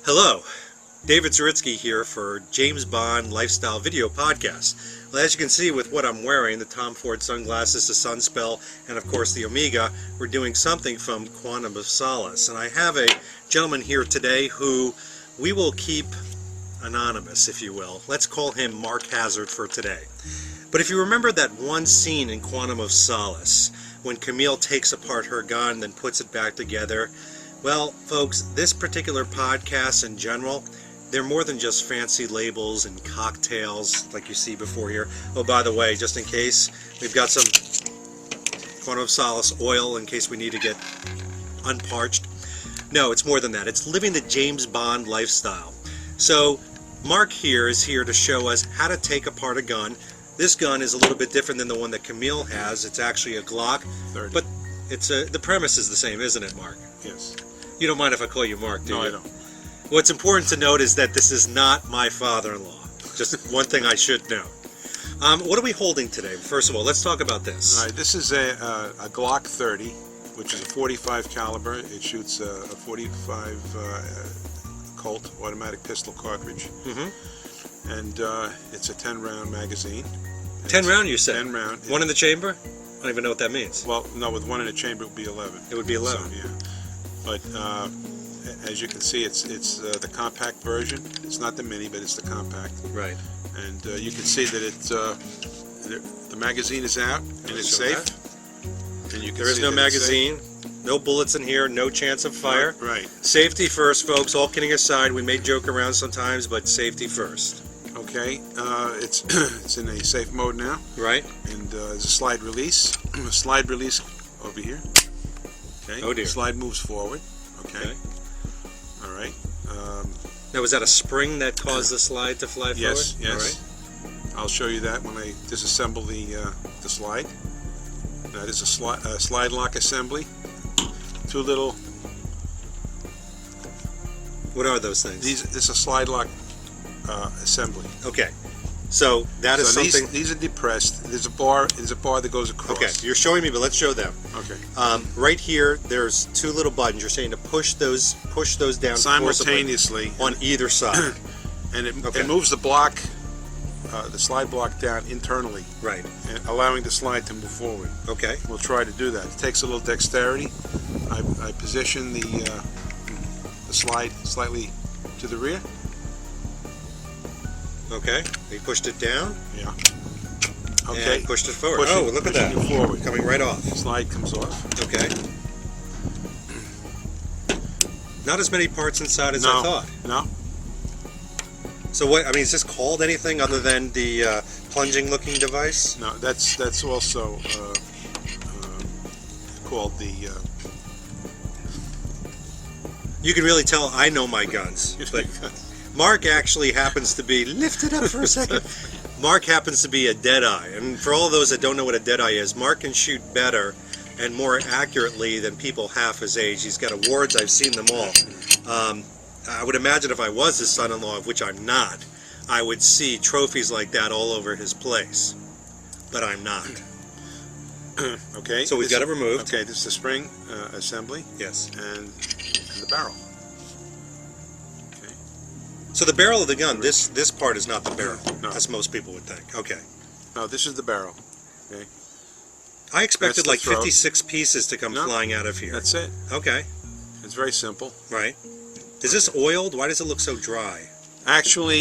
Hello, David Zaritsky here for James Bond Lifestyle Video Podcast. Well, as you can see with what I'm wearing, the Tom Ford sunglasses, the Sunspell, and of course the Omega, we're doing something from Quantum of Solace. And I have a gentleman here today who we will keep anonymous, if you will. Let's call him Mark Hazard for today. But if you remember that one scene in Quantum of Solace, when Camille takes apart her gun, then puts it back together, well, folks, this particular podcast in general, they're more than just fancy labels and cocktails like you see before here. Oh, by the way, just in case, we've got some Quantum of Solace oil in case we need to get unparched. No, it's more than that. It's living the James Bond lifestyle. So, Mark here is here to show us how to take apart a gun. This gun is a little bit different than the one that Camille has. It's actually a Glock, 30. but it's the premise is the same, isn't it, Mark? Yes. You don't mind if I call you Mark, do you? No, I don't. What's important to note is that this is not my father-in-law. Just one thing I should know. What are we holding today? First of all, let's talk about this. All right, this is a Glock 30, which is a 45 caliber. It shoots a 45 Colt automatic pistol cartridge. Mm-hmm. And it's a 10-round magazine. 10 round, you said? 10 round. One in the chamber? I don't even know what that means. Well, no, with one in the chamber it would be 11. It would be 11. So, yeah. But as you can see, it's the compact version. It's not the mini, but it's the compact. Right. And you can see that the magazine is out and it's safe. And you can There is see no that it's magazine, no bullets in here, no chance of fire. safe. Right. Safety first, folks. All kidding aside, we may joke around sometimes, but safety first. Okay. It's it's in a safe mode now. Right. And there's a slide release. A slide release over here. Okay. Oh dear. Slide moves forward. Okay. All right. Now, was that a spring that caused the slide to fly Yes. forward? Yes. All right. I'll show you that when I disassemble the slide. That is a slide lock assembly. Two little. What are those things? This is a slide lock assembly. Okay. So that is something. These are depressed. There's a bar that goes across. Okay, you're showing me, but let's show them. Okay. Right here, there's two little buttons. You're saying to push those down Simultaneously on either side, and it moves the block, the slide block down internally, right? and allowing the slide to move forward. Okay. We'll try to do that. It takes a little dexterity. I position the slide slightly to the rear. Okay. They pushed it down. Yeah. Okay. And pushed it forward. Oh, look at that. Pushing it forward. Coming right off. Slide comes off. Okay. Not as many parts inside as I thought. No. So what? I mean, is this called anything other than the plunging-looking device? No. That's also called the. You can really tell I know my guns, but Mark actually happens to be, lift it up for a second. Mark happens to be a Deadeye, and for all of those that don't know what a Deadeye is, Mark can shoot better and more accurately than people half his age. He's got awards, I've seen them all. I would imagine if I was his son-in-law, of which I'm not, I would see trophies like that all over his place, but I'm not. Okay. So we've got it removed. Okay, this is the spring assembly. Yes. And the barrel. So the barrel of the gun, this part is not the barrel, No. as most people would think. Okay. No, this is the barrel. Okay. I expected That's the like throat. 56 pieces to come flying out of here. That's it. Okay. It's very simple. Right. Is this oiled? Why does it look so dry? Actually,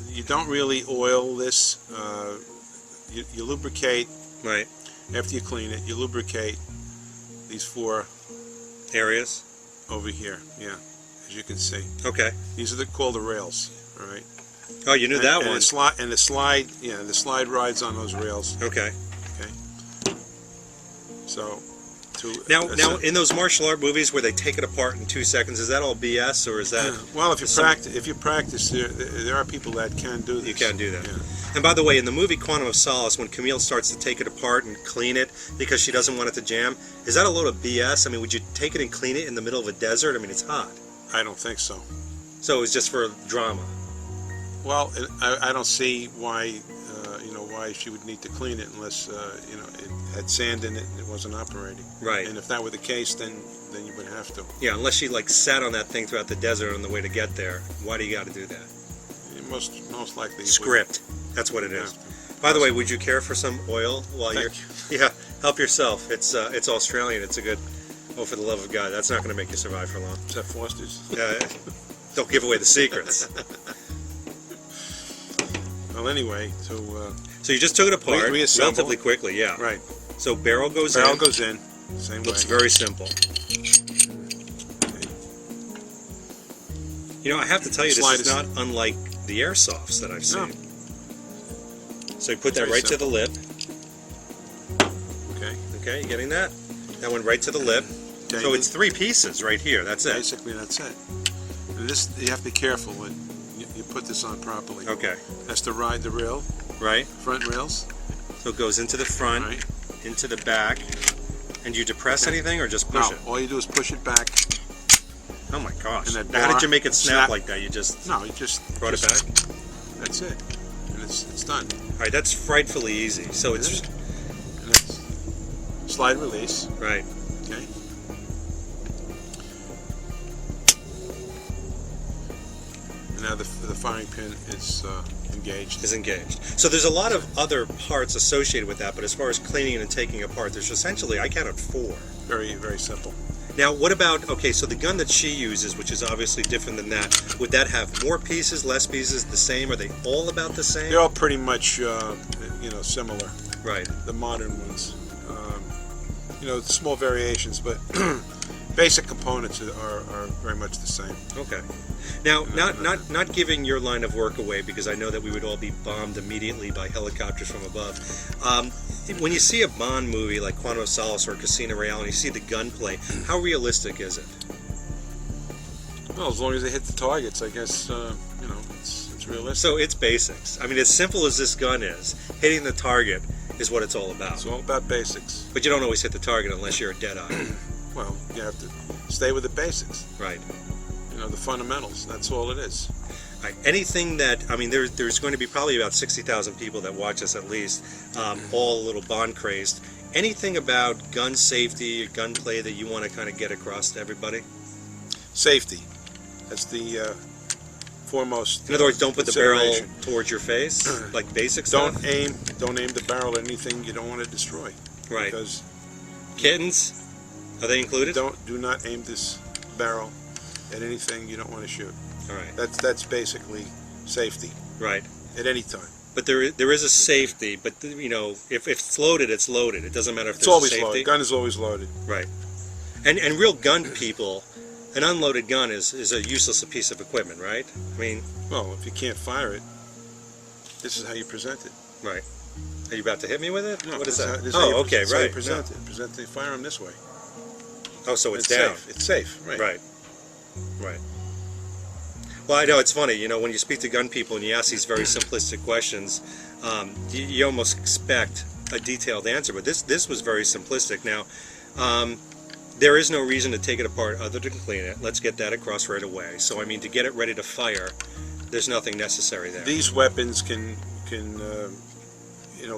you don't really oil this. You lubricate. Right. After you clean it, you lubricate these four Areas? over here. Yeah, as you can see. Okay. These are called the rails. All right. Oh, you knew that one. The slide rides on those rails. Okay. Okay. So, Now, in those martial art movies where they take it apart in 2 seconds, is that all BS or is that? Well, if you practice, there are people that can do this. You can do that. Yeah. And by the way, in the movie Quantum of Solace, when Camille starts to take it apart and clean it because she doesn't want it to jam, is that a load of BS? I mean, would you take it and clean it in the middle of a desert? I mean, it's hot. I don't think so. So it was just for drama. Well, I don't see why why she would need to clean it unless it had sand in it and it wasn't operating. Right. And if that were the case, then you would have to. Yeah, unless she like sat on that thing throughout the desert on the way to get there. Why do you got to do that? Most likely. Script. That's what it is. By the way, would you care for some oil while Thank you're? Yeah, help yourself. It's Australian. It's a good. Oh, for the love of God, that's not going to make you survive for long. Is that Foster's? Don't give away the secrets. Well, anyway, so you just took it apart reassemble. relatively quickly, yeah. Right. So barrel goes in. Barrel goes in. Same Looks way. very simple. You know, I have to tell you, this is not unlike the airsofts that I've seen. No. So you put that Very right simple. to the lip. Okay. Okay, you getting that? That went right to the lip. Okay. So it's 3 pieces right here. That's it. Basically, that's it. And this, you have to be careful when you put this on properly. Okay. Has to ride the rail, Right. front rails. So it goes into the front, Right. into the back. And do you depress anything or just push No, it? all you do is push it back. Oh my gosh. And that Now, how did bar, you make it snap snap. like that? You just No, you just brought it back? That's it. And it's done. All right, that's frightfully easy. So it's And it's slide release. right. Okay. And now the firing pin is engaged. Is engaged. So there's a lot of other parts associated with that, but as far as cleaning it and taking it apart, there's essentially, I counted 4. Very, very simple. Now, what about, okay, so the gun that she uses, which is obviously different than that, would that have more pieces, less pieces, the same? Are they all about the same? They're all pretty much, similar. Right. The modern ones. Small variations, but basic components are very much the same. Okay. Now, not giving your line of work away, because I know that we would all be bombed immediately by helicopters from above. When you see a Bond movie like Quantum of Solace or Casino Royale and you see the gunplay, how realistic is it? Well, as long as they hit the targets, I guess, it's realistic. So it's basics. I mean, as simple as this gun is, hitting the target is what it's all about. It's all about basics. But you don't always hit the target unless you're a dead-eye. Well, you have to stay with the basics. Right. The fundamentals. That's all it is. Right. Anything that, I mean, there's going to be probably about 60,000 people that watch us at least, all a little Bond crazed. Anything about gun safety, gunplay that you want to kind of get across to everybody? Safety. That's the foremost. In other words, don't put the barrel consideration. towards your face, like basic stuff? Don't aim the barrel at anything you don't want to destroy. Right. Because Kittens, are they included? do not aim this barrel at anything you don't want to shoot. All right. That's basically safety Right. at any time. But there is a safety, but if it's loaded, it's loaded. It doesn't matter if It's there's always a safety. loaded. Gun is always loaded. Right. And real gun people, an unloaded gun is a useless piece of equipment, right? I mean, Well, if you can't fire it, this is how you present it. right. Are you about to hit me with it? No, What is this that? This how you Oh, okay, this is how you right. present it. Present the firearm this way. Oh, so it's down. safe. It's safe. Right. Right. Right. Well, I know it's funny. When you speak to gun people and you ask these very simplistic questions, you almost expect a detailed answer. But this was very simplistic. Now, there is no reason to take it apart other than clean it. Let's get that across right away. So, I mean, to get it ready to fire, there's nothing necessary there. These weapons can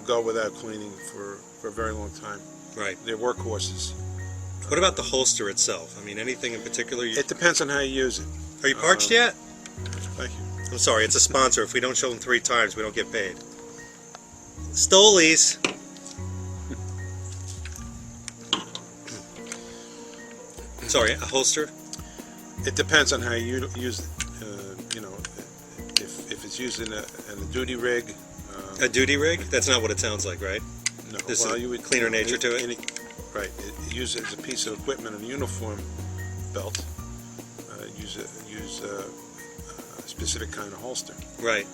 go without cleaning for a very long time. Right. They're workhorses. What about the holster itself? I mean, anything in particular? It depends on how you use it. Are you parched yet? Thank you. I'm sorry, it's a sponsor. If we don't show them 3 times, we don't get paid. Stolies. Sorry, a holster? It depends on how you use it. If it's used in a duty rig. A duty rig? That's not what it sounds like, right? No. There's well, a you would cleaner nature to it? Right. Use it as a piece of equipment on a uniform belt. Use a specific kind of holster. Right.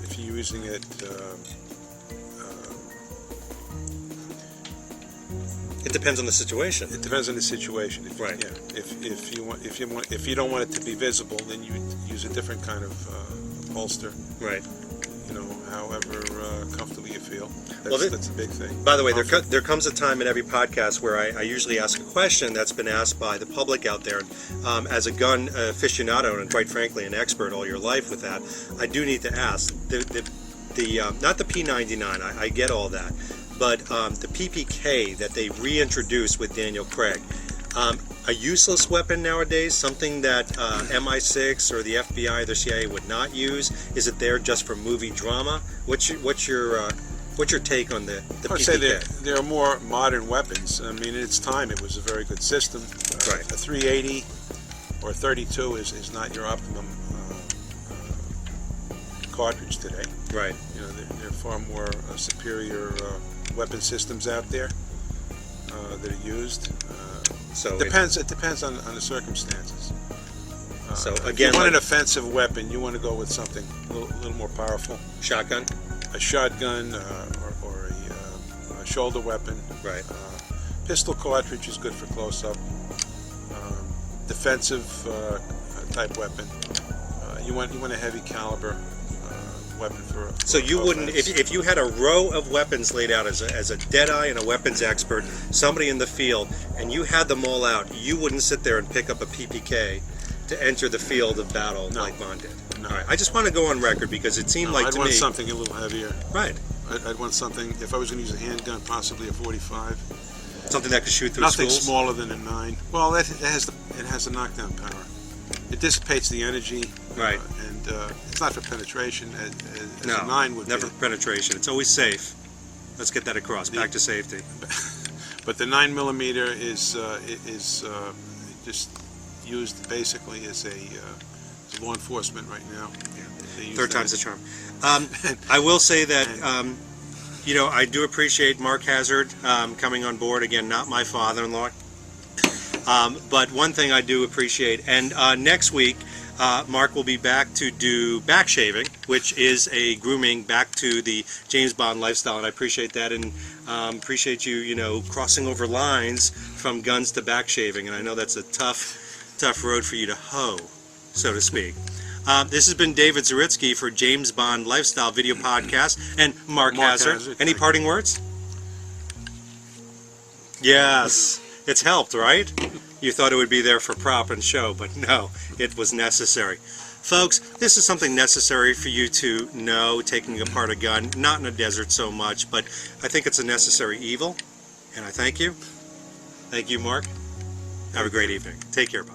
If you're using it, It depends on the situation. it depends on the situation. Right. Yeah. If you don't want it to be visible, then you use a different kind of holster. Right. However comfortable you feel. Well, That's a big thing. By the way, there comes a time in every podcast where I usually ask a question that's been asked by the public out there. As a gun aficionado and quite frankly an expert all your life with that, I do need to ask. The not the P99, I get all that, but the PPK that they reintroduced with Daniel Craig. A useless weapon nowadays, something that MI6 or the FBI or the CIA would not use. Is it there just for movie drama? What's your take on the I would PPK? say there are more modern weapons. I mean, in its time, it was a very good system. Right. A 380 or a 32 is not your optimum cartridge today. Right. You know, there are far more superior weapon systems out there that are used. So It depends on the circumstances. So if again, you want like an offensive weapon, you want to go with something a little more powerful. shotgun. A shotgun or a shoulder weapon. Right. Pistol cartridge is good for close-up. Defensive type weapon. You want a heavy caliber weapon for. So you wouldn't, offense. if you had a row of weapons laid out as a deadeye and a weapons expert, somebody in the field, and you had them all out, you wouldn't sit there and pick up a PPK to enter the field of battle like Bond did. No. All right. I just want to go on record because it seemed like I'd to want me. something a little heavier. Right. I'd want something, if I was going to use a handgun, possibly a 45. Something that could shoot through Nothing schools. smaller than a 9. Well, it has the knockdown power. It dissipates the energy. Right. And it's not for penetration as No, a 9 would never be. for penetration. It's always safe. Let's get that across. Back to safety. But the 9mm is just used basically as a law enforcement right now. They use Third that time's the as- charm. I will say that, I do appreciate Mark Hazard coming on board. Again, not my father-in-law. But one thing I do appreciate, and next week, Mark will be back to do back shaving, which is a grooming back to the James Bond lifestyle, and I appreciate that, and appreciate you, crossing over lines from guns to back shaving, and I know that's a tough road for you to hoe, so to speak. This has been David Zaritsky for James Bond Lifestyle Video Podcast, and Mark Hazard. Any parting words? Yes, it's helped, right? You thought it would be there for prop and show, but no, it was necessary. Folks, this is something necessary for you to know, taking apart a gun, not in a desert so much, but I think it's a necessary evil, and I thank you. Thank you, Mark. Have a great evening. Take care, bye.